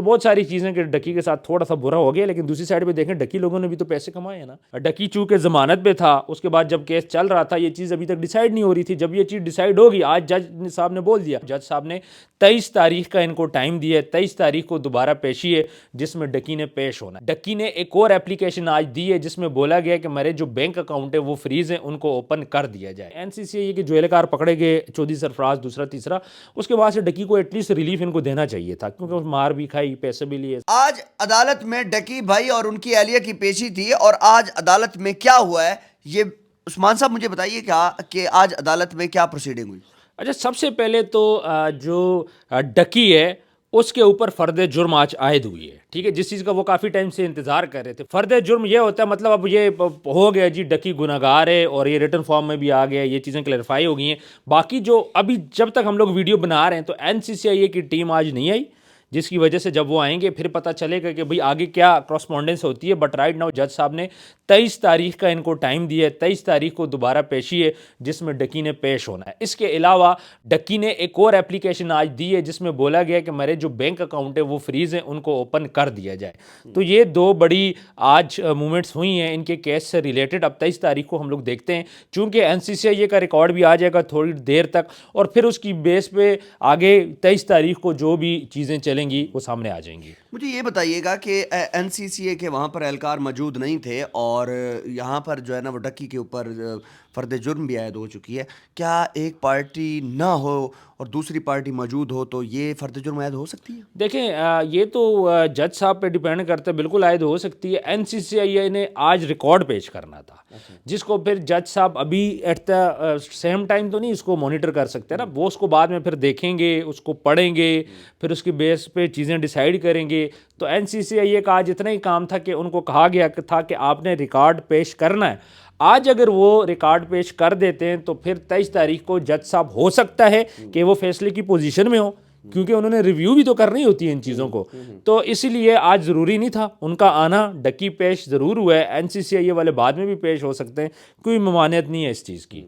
بہت ساری چیزیں کہ ڈکی کے ساتھ تھوڑا سا برا ہو گیا، لیکن دوسری سائڈ پہ دیکھیں ڈکی لوگوں نے بھی تو پیسے کمائے ہیں نا۔ ڈکی چونکہ ضمانت پہ تھا، اس کے بعد جب کیس چل رہا تھا یہ چیز ابھی تک ڈیسائیڈ نہیں ہو رہی تھی۔ جب یہ چیز ڈیسائیڈ ہوگی، آج جج صاحب نے بول دیا، جج صاحب نے 23 تاریخ کا ان کو ٹائم دیا ہے، 23 تاریخ کو دوبارہ پیشی ہے جس میں ڈکی نے پیش ہونا ہے۔ ڈکی نے ایک اور اپلیکیشن آج دی ہے جس میں بولا گیا کہ میرے جو بینک اکاؤنٹ ہے وہ فریز ہیں، ان کو اوپن کر دیا جائے۔ این سی سی یہ کہ جو اہلکار پکڑے گئے چودھری سرفراز دوسرا تیسرا، اس کے بعد سے ڈکی کو ایٹ لیسٹ ریلیف ان کو دینا چاہیے تھا، کیونکہ مار بھی کھائی، پیسے بھی لیے۔ آج عدالت میں ڈکی بھائی اور ان کی اہلیہ کی پیشی تھی، اور آج عدالت میں کیا ہوا ہے یہ عثمان صاحب مجھے بتائیے کہ آج عدالت میں کیا پروسیڈنگ ہوئی؟ اچھا، سب سے پہلے تو جو ڈکی ہے اس کے اوپر فرد جرم آج عائد ہوئی ہے، ٹھیک ہے، جس چیز کا وہ کافی ٹائم سے انتظار کر رہے تھے۔ فرد جرم یہ ہوتا ہے، مطلب اب یہ ہو گیا جی ڈکی گناہگار ہے اور یہ ریٹن فارم میں بھی آ گیا، یہ چیزیں کلیریفائی ہو گئی ہیں۔ باقی جو ابھی جب تک ہم لوگ ویڈیو بنا رہے ہیں تو این سی سی آئی اے کی ٹیم آج نہیں آئی، جس کی وجہ سے جب وہ آئیں گے پھر پتہ چلے گا کہ بھئی آگے کیا کرسپونڈنس ہوتی ہے۔ بٹ رائٹ ناؤ جج صاحب نے 23 تاریخ کا ان کو ٹائم دیا ہے، 23 تاریخ کو دوبارہ پیشی ہے جس میں ڈکی نے پیش ہونا ہے۔ اس کے علاوہ ڈکی نے ایک اور اپلیکیشن آج دی ہے جس میں بولا گیا کہ میرے جو بینک اکاؤنٹ ہے وہ فریز ہیں، ان کو اوپن کر دیا جائے۔ تو یہ دو بڑی آج موومنٹس ہوئی ہیں ان کے کیس سے ریلیٹڈ۔ اب 23 تاریخ کو ہم لوگ دیکھتے ہیں، چونکہ این سی سی آئی اے کا ریکارڈ بھی آ جائے گا تھوڑی دیر تک، اور پھر اس کی بیس پہ آگے 23 تاریخ کو جو بھی چیزیں چلیں گی وہ سامنے آ جائیں گی۔ مجھے یہ بتائیے گا کہ این سی سی اے کے وہاں پر اہلکار موجود نہیں تھے، اور یہاں پر جو ہے نا وہ ڈکی کے اوپر فرد جرم بھی عائد ہو چکی ہے، کیا ایک پارٹی نہ ہو اور دوسری پارٹی موجود ہو تو یہ فرد جرم عائد ہو سکتی ہے؟ دیکھیں یہ تو جج صاحب پہ ڈیپینڈ کرتا ہے، بالکل عائد ہو سکتی ہے۔ این سی سی آئی اے نے آج ریکارڈ پیش کرنا تھا، جس کو پھر جج صاحب ابھی ایٹ دا سیم ٹائم تو نہیں اس کو مانیٹر کر سکتے نا، وہ اس کو بعد میں پھر دیکھیں گے، اس کو پڑھیں گے، پھر اس کی بیس پہ چیزیں ڈیسائیڈ کریں گے۔ تو این سی سی آئی اے کا آج اتنا ہی کام تھا کہ ان کو کہا گیا تھا کہ آپ نے ریکارڈ پیش کرنا ہے۔ آج اگر وہ ریکارڈ پیش کر دیتے ہیں تو پھر 23 تاریخ کو جج صاحب ہو سکتا ہے کہ وہ فیصلے کی پوزیشن میں ہو، کیونکہ انہوں نے ریویو بھی تو کرنی ہوتی ہے ان چیزوں کو۔ تو اسی لیے آج ضروری نہیں تھا ان کا آنا، ڈکی پیش ضرور ہوا ہے، این سی سی آئی اے والے بعد میں بھی پیش ہو سکتے ہیں، کوئی ممانعت نہیں ہے اس چیز کی۔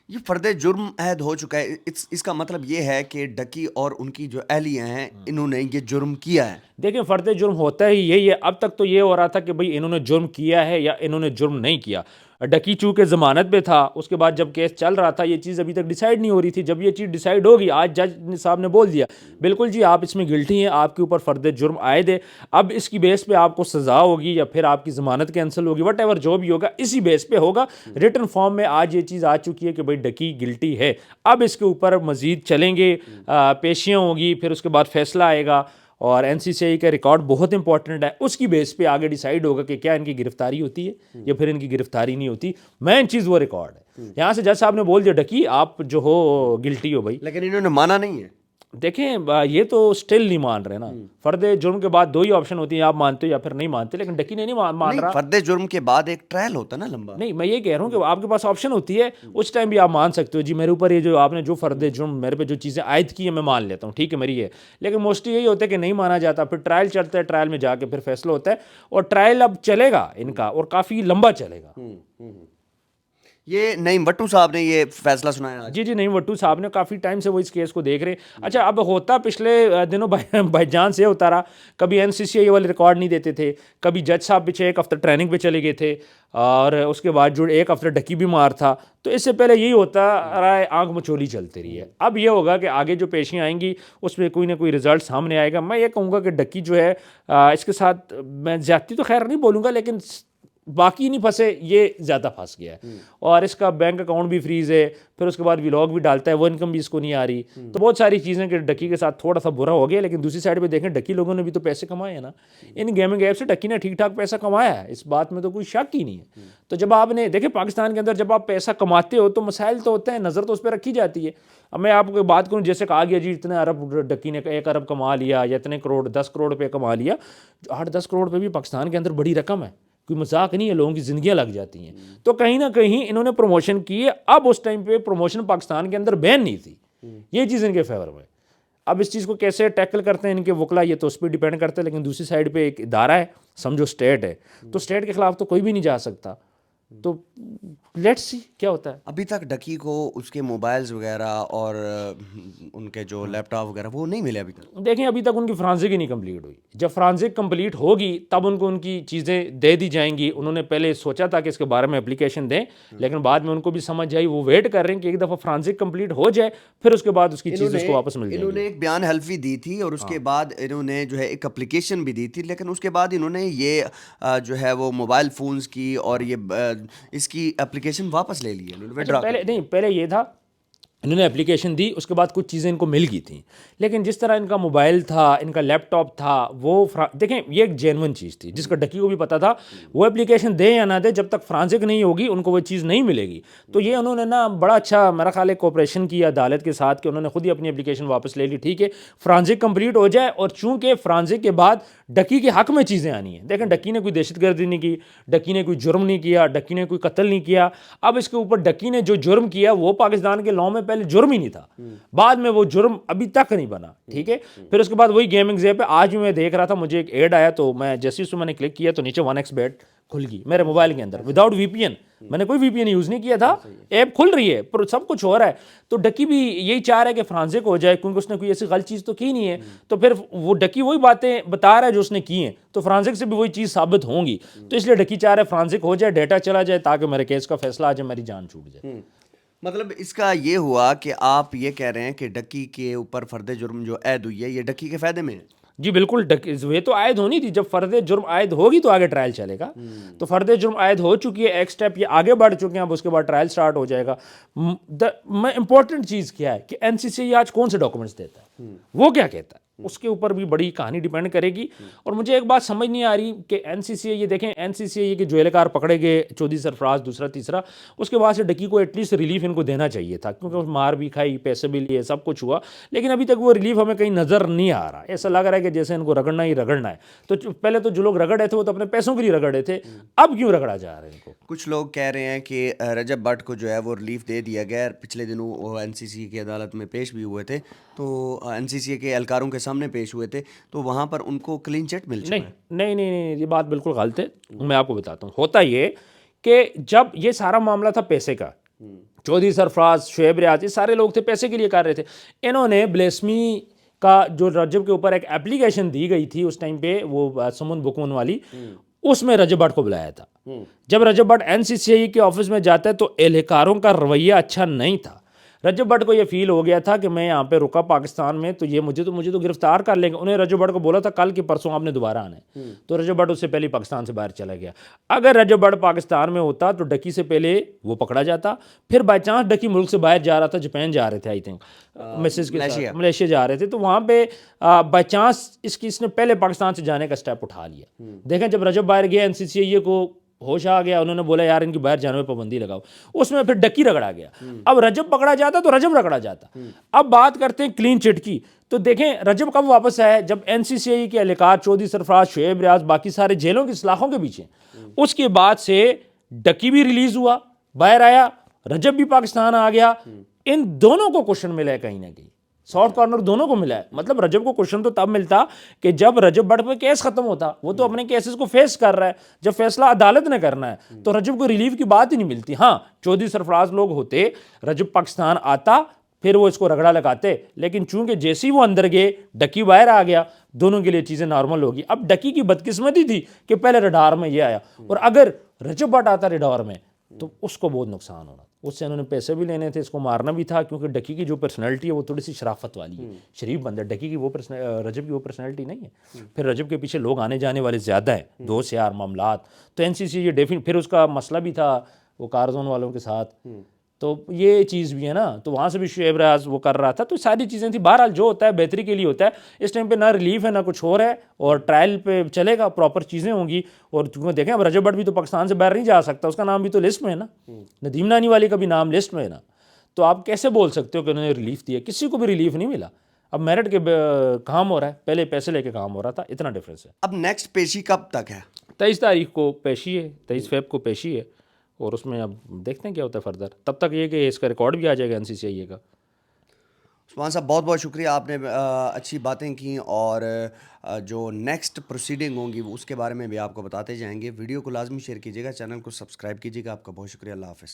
یہ فرد جرم عائد ہو چکا ہے، اس کا مطلب یہ ہے کہ ڈکی اور ان کی جو اہلیہ ہیں انہوں نے یہ جرم کیا ہے۔ دیکھیں فرد جرم ہوتا ہی یہی ہے، اب تک تو یہ ہو رہا تھا کہ بھئی انہوں نے جرم کیا ہے یا انہوں نے جرم نہیں کیا۔ ڈکی چونکہ ضمانت پہ تھا، اس کے بعد جب کیس چل رہا تھا یہ چیز ابھی تک ڈیسائیڈ نہیں ہو رہی تھی۔ جب یہ چیز ڈیسائیڈ ہوگی، آج جج صاحب نے بول دیا بالکل جی آپ اس میں گلٹی ہیں، آپ کے اوپر فرد جرم عائد ہے، اب اس کی بیس پہ آپ کو سزا ہوگی یا پھر آپ کی ضمانت کینسل ہوگی، وٹ ایور جو بھی ہوگا اسی بیس پہ ہوگا۔ ریٹن فارم میں آج یہ چیز آ چکی ہے کہ بھئی ڈکی گلٹی ہے۔ اب اس کے اوپر مزید چلیں گے، پیشیاں ہوگی، پھر اس کے بعد فیصلہ آئے گا، اور این سی سی آئی کا ریکارڈ بہت امپورٹنٹ ہے، اس کی بیس پہ آگے ڈیسائیڈ ہوگا کہ کیا ان کی گرفتاری ہوتی ہے یا پھر ان کی گرفتاری نہیں ہوتی۔ مین چیز وہ ریکارڈ ہے۔ یہاں سے جج صاحب نے بول دیا ڈکی آپ جو ہو گلٹی ہو بھائی، لیکن انہوں نے مانا نہیں ہے۔ دیکھیں یہ تو سٹل نہیں مان رہے نا۔ فرد جرم کے بعد دو ہی آپشن ہوتی ہیں، آپ مانتے ہو یا پھر نہیں مانتے، لیکن ڈکی نے نہیں مان رہا۔ فرد جرم کے بعد ایک ٹرائل ہوتا ہے نا لمبا۔ نہیں، میں یہ کہہ رہا ہوں کہ آپ کے پاس آپشن ہوتی ہے، اس ٹائم بھی آپ مان سکتے ہو جی میرے اوپر یہ جو آپ نے جو فرد جرم میرے پہ جو چیزیں عائد کی ہیں میں مان لیتا ہوں، ٹھیک ہے میری ہے۔ لیکن موسٹلی یہی ہوتا ہے کہ نہیں مانا جاتا، پھر ٹرائل چلتا ہے، ٹرائل میں جا کے پھر فیصلہ ہوتا ہے، اور ٹرائل اب چلے گا ان کا اور کافی لمبا چلے گا۔ یہ نعیم وٹو صاحب نے یہ فیصلہ سنایا آج؟ جی نعیم وٹو صاحب نے کافی ٹائم سے وہ اس کیس کو دیکھ رہے ہیں۔ اچھا اب ہوتا پچھلے دنوں بائی جان سے ہوتا رہا، کبھی این سی سی آئی والے ریکارڈ نہیں دیتے تھے، کبھی جج صاحب پیچھے ایک ہفتہ ٹریننگ پہ چلے گئے تھے، اور اس کے بعد جو ایک ہفتہ ڈکی بھی مار تھا۔ تو اس سے پہلے یہی ہوتا رہا ہے، آنکھ مچولی چلتی رہی ہے۔ اب یہ ہوگا کہ آگے جو پیشیاں آئیں گی اس میں کوئی نہ کوئی رزلٹ سامنے آئے گا۔ میں یہ کہوں گا کہ ڈکی جو ہے اس کے ساتھ میں زیادتی تو خیر نہیں بولوں گا، لیکن باقی نہیں پھنسے، یہ زیادہ پھنس گیا ہے، اور اس کا بینک اکاؤنٹ بھی فریز ہے، پھر اس کے بعد ولاگ بھی ڈالتا ہے، وہ انکم بھی اس کو نہیں آ رہی۔ تو بہت ساری چیزیں کہ ڈکی کے ساتھ تھوڑا سا برا ہو گیا، لیکن دوسری سائڈ پہ دیکھیں ڈکی لوگوں نے بھی تو پیسے کمائے ہیں نا، ان گیمنگ ایپ سے ڈکی نے ٹھیک ٹھاک پیسہ کمایا ہے، اس بات میں تو کوئی شک ہی نہیں ہے۔ تو جب آپ نے دیکھیں پاکستان کے اندر جب آپ پیسہ کماتے ہو تو مسائل تو ہوتے ہیں، نظر تو اس پہ رکھی جاتی ہے۔ اب میں آپ کو بات کروں، جیسے کہا گیا جی اتنے ارب ڈکی نے 1 ارب کما لیا یا اتنے کروڑ 10 کروڑ روپے کما لیا، 8-10 کروڑ روپے بھی پاکستان کے اندر بڑی رقم ہے، کوئی مذاق نہیں ہے، لوگوں کی زندگیاں لگ جاتی ہیں۔ تو کہیں نہ کہیں انہوں نے پروموشن کی ہے، اب اس ٹائم پہ پروموشن پاکستان کے اندر بین نہیں تھی، یہ چیز ان کے فیور میں۔ اب اس چیز کو کیسے ٹیکل کرتے ہیں ان کے وکلا، یہ تو اس پہ ڈیپینڈ کرتا ہے، لیکن دوسری سائڈ پہ ایک ادارہ ہے، سمجھو اسٹیٹ ہے، تو اسٹیٹ کے خلاف تو کوئی بھی نہیں جا سکتا۔ تو لیٹس سی کیا ہوتا ہے. ابھی تک ڈکی کو اس کے موبائلز وغیرہ اور ان کے جو لیپ ٹاپ وغیرہ وہ نہیں ملے ابھی تک. دیکھیں ابھی تک ان کی فرانزک ہی نہیں کمپلیٹ ہوئی. جب فرانزک کمپلیٹ ہوگی تب ان کو ان کی چیزیں دے دی جائیں گی. انہوں نے پہلے سوچا تھا کہ اس کے بارے میں اپلیکیشن دیں, لیکن بعد میں ان کو بھی سمجھ آئی, وہ ویٹ کر رہے ہیں کہ ایک دفعہ فرانزک کمپلیٹ ہو جائے پھر اس کے بعد اس کی چیز اس کو واپس مل جائے انہوں گی. نے ایک بیان حلفی دی تھی اور اس کے بعد انہوں نے جو ہے ایک اپلیکیشن بھی دی تھی, لیکن اس کے بعد انہوں نے یہ جو ہے وہ موبائل فونز کی اور یہ اس کی اپلیکیشن واپس لے لی ہے. پہلے یہ تھا انہوں نے اپلیکیشن دی, اس کے بعد کچھ چیزیں ان کو مل گئی تھیں, لیکن جس طرح ان کا موبائل تھا, ان کا لیپ ٹاپ تھا, وہ دیکھیں یہ ایک جینون چیز تھی جس کا ڈکی کو بھی پتا تھا. وہ اپلیکیشن دے یا نہ دے, جب تک فرانزک نہیں ہوگی ان کو وہ چیز نہیں ملے گی. تو یہ انہوں نے نا بڑا اچھا میرا خیال ہے کوپریشن کیا عدالت کے ساتھ کہ انہوں نے خود ہی اپنی اپلیکیشن واپس لے لی. ٹھیک ہے فرانزک کمپلیٹ ہو جائے, اور چونکہ فرانزک کے بعد ڈکی کے حق میں چیزیں آنی ہیں. دیکھیں ڈکی نے کوئی دہشت گردی نہیں کی, ڈکی نے کوئی جرم نہیں کیا, ڈکی نے کوئی قتل نہیں کیا. اب اس کے اوپر ڈکی نے جو جرم کیا وہ پاکستان کے لاء میں پہلے جرم ہی نہیں تھا, بعد میں وہ جرم ابھی تک نہیں بنا. ٹھیک ہے پھر اس کے بعد وہی گیمنگ زیپ ہے. آج بھی میں دیکھ رہا تھا, مجھے ایک ایڈ آیا تو میں جیسے اس میں نے کلک کیا تو نیچے 1x بیٹ کھل گئی میرے موبائل کے اندر وداؤٹ وی پی این. میں نے کوئی وی پی این یوز نہیں کیا تھا, ایپ کھل رہی ہے, پر سب کچھ ہو رہا ہے. تو ڈکی بھی یہی چاہ رہا ہے کہ فرانزک ہو جائے, کیونکہ اس نے کوئی ایسی غلط چیز تو کی نہیں ہے. تو پھر وہ ڈکی وہی باتیں بتا رہا ہے جو اس نے کی ہیں, تو فرانزک سے بھی وہی چیز ثابت ہوں گی. تو اس لیے ڈکی چاہ رہا ہے فرانزک ہو جائے, ڈیٹا چلا جائے, تاکہ میرے کیس کا فیصلہ آ جائے, میری جان چھوٹ جائے. مطلب اس کا یہ ہوا کہ آپ یہ کہہ رہے ہیں کہ ڈکی کے اوپر فرد جرم جو عائد ہوئی ہے یہ ڈکی کے فائدے میں ہے. جی بالکل, یہ تو عائد ہونی تھی. جب فرد جرم عائد ہوگی تو آگے ٹرائل چلے گا. تو فرد جرم عائد ہو چکی ہے, ایک سٹیپ یہ آگے بڑھ چکے ہیں, اب اس کے بعد ٹرائل سٹارٹ ہو جائے گا. میں امپورٹنٹ چیز کیا ہے کہ این سی سی آج کون سے ڈاکومنٹس دیتا ہے, وہ کیا کہتا ہے, اس کے اوپر بھی بڑی کہانی ڈیپینڈ کرے گی. اور مجھے ایک بات سمجھ نہیں آ رہی کہ این سی سی یہ دیکھیں, این سی سی کے جو اہلکار پکڑے گئے, چودھری سرفراز دوسرا تیسرا, اس کے بعد سے ڈکی کو ایٹ لیسٹ ریلیف ان کو دینا چاہیے تھا, کیونکہ مار بھی کھائی, پیسے بھی لیے, سب کچھ ہوا, لیکن ابھی تک وہ ریلیف ہمیں کہیں نظر نہیں آ رہا. ایسا لگ رہا ہے کہ جیسے ان کو رگڑنا ہی رگڑنا ہے. تو پہلے تو جو لوگ رگڑے تھے وہ تو اپنے پیسوں کے لیے رگڑے تھے, اب کیوں رگڑا جا رہا ہے ان کو؟ کچھ لوگ کہہ رہے ہیں کہ رجب بٹ کو جو ہے وہ ریلیف دے دیا گیا. پچھلے دنوں وہ این سی سی کی عدالت میں پیش بھی ہوئے تھے, تو این سی سی کے اہلکاروں کے سامنے پیش ہوئے تھے, تو وہاں پر ان کو کلین چٹ مل چکا ہے. نہیں, یہ بات بالکل غلط ہے. میں آپ کو بتاتا ہوں, ہوتا یہ کہ جب یہ سارا معاملہ تھا پیسے کا, چودھری سرفراز, شعیب ریاض, یہ سارے لوگ تھے پیسے کے لیے کر رہے تھے. انہوں نے بلیسمی کا جو رجب کے اوپر ایک اپلیکیشن دی گئی تھی اس ٹائم پہ, وہ سمن بکون والی, اس میں رجب بٹ کو بلایا تھا. جب رجب بٹ این سی سی کے آفس میں جاتا ہے تو اہلکاروں کا رویہ اچھا نہیں تھا. رجب بٹ کو یہ فیل ہو گیا تھا کہ میں یہاں پہ رکا پاکستان میں تو یہ مجھے تو گرفتار کر لیں گے. انہیں رجب بٹ کو بولا تھا کل کی پرسوں آپ نے دوبارہ آنا ہے, تو رجب بٹ اس سے پہلے پاکستان سے باہر چلا گیا. اگر رجب بٹ پاکستان میں ہوتا تو ڈکی سے پہلے وہ پکڑا جاتا, پھر بائی چانس ڈکی ملک سے باہر جا رہا تھا, جاپان جا رہے تھے آئی تھنک, مسز کے ساتھ ملیشیا جا رہے تھے, تو وہاں پہ بائی چانس اس نے پہلے پاکستان سے جانے کا اسٹیپ اٹھا لیا. دیکھیں جب رجب باہر گیا این سی سی کو ہوش آ گیا, انہوں نے بولا یار ان کی باہر جانے میں پابندی لگاؤ, اس میں پھر ڈکی رگڑا گیا. اب رجب پکڑا جاتا تو رجب رگڑا جاتا. اب بات کرتے ہیں کلین چٹ کی, تو دیکھیں رجب کب واپس آیا, جب این سی سی کے اہلکار چودھری سرفراز, شعیب ریاض, باقی سارے جیلوں کی سلاخوں کے پیچھے. اس کے بعد سے ڈکی بھی ریلیز ہوا, باہر آیا, رجب بھی پاکستان آ گیا. ان دونوں کو کوشچن ملا ہے کہیں نہ کہیں, سافٹ کارنر دونوں کو ملا ہے. مطلب رجب کو کوشچن تو تب ملتا کہ جب رجب بٹ پہ کیس ختم ہوتا, وہ تو اپنے کیسز کو فیس کر رہا ہے, جب فیصلہ عدالت نے کرنا ہے تو رجب کو ریلیف کی بات ہی نہیں ملتی. ہاں چودھری سرفراز لوگ ہوتے, رجب پاکستان آتا, پھر وہ اس کو رگڑا لگاتے, لیکن چونکہ جیسے ہی وہ اندر گئے ڈکی باہر آ گیا, دونوں کے لیے چیزیں نارمل ہوگی. اب ڈکی کی بدقسمتی تھی کہ پہلے رڈار میں یہ آیا, اور اگر رجب بٹ آتا رڈار میں تو اس کو بہت نقصان ہونا. اس سے انہوں نے پیسے بھی لینے تھے, اس کو مارنا بھی تھا, کیونکہ ڈکی کی جو پرسنالٹی ہے وہ تھوڑی سی شرافت والی ہے, شریف بندہ. ڈکی کی وہ رجب کی وہ پرسنالٹی نہیں ہے. پھر رجب کے پیچھے لوگ آنے جانے والے زیادہ ہیں, دوست یار معاملات, تو این سی سی یہ پھر اس کا مسئلہ بھی تھا وہ کارزون والوں کے ساتھ, تو یہ چیز بھی ہے نا. تو وہاں سے بھی شعیب ریاض وہ کر رہا تھا, تو ساری چیزیں تھیں. بہرحال جو ہوتا ہے بہتری کے لیے ہوتا ہے. اس ٹائم پہ نہ ریلیف ہے نہ کچھ اور ہے, اور ٹرائل پہ چلے گا, پراپر چیزیں ہوں گی. اور چونکہ دیکھیں اب رجب بٹ بھی تو پاکستان سے باہر نہیں جا سکتا, اس کا نام بھی تو لسٹ میں ہے نا, ندیم نانی والی کا بھی نام لسٹ میں ہے نا. تو آپ کیسے بول سکتے ہو کہ انہوں نے ریلیف دیا؟ کسی کو بھی ریلیف نہیں ملا. اب میرٹ کے کام ہو رہا ہے, پہلے پیسے لے کے کام ہو رہا تھا, اتنا ڈفرینس ہے. اب نیکسٹ پیشی کب تک ہے؟ 23 تاریخ کو پیشی ہے, 23 فیب کو پیشی ہے, اور اس میں اب دیکھتے ہیں کیا ہوتا ہے فردر. تب تک یہ کہ اس کا ریکارڈ بھی آ جائے گا این سی سی کا. عثمان صاحب بہت بہت شکریہ، آپ نے اچھی باتیں کی، اور جو نیکسٹ پروسیڈنگ ہوں گی اس کے بارے میں بھی آپ کو بتاتے جائیں گے۔ ویڈیو کو لازمی شیئر کیجیے گا، چینل کو سبسکرائب کیجیے گا۔ آپ کا بہت شکریہ، اللہ حافظ۔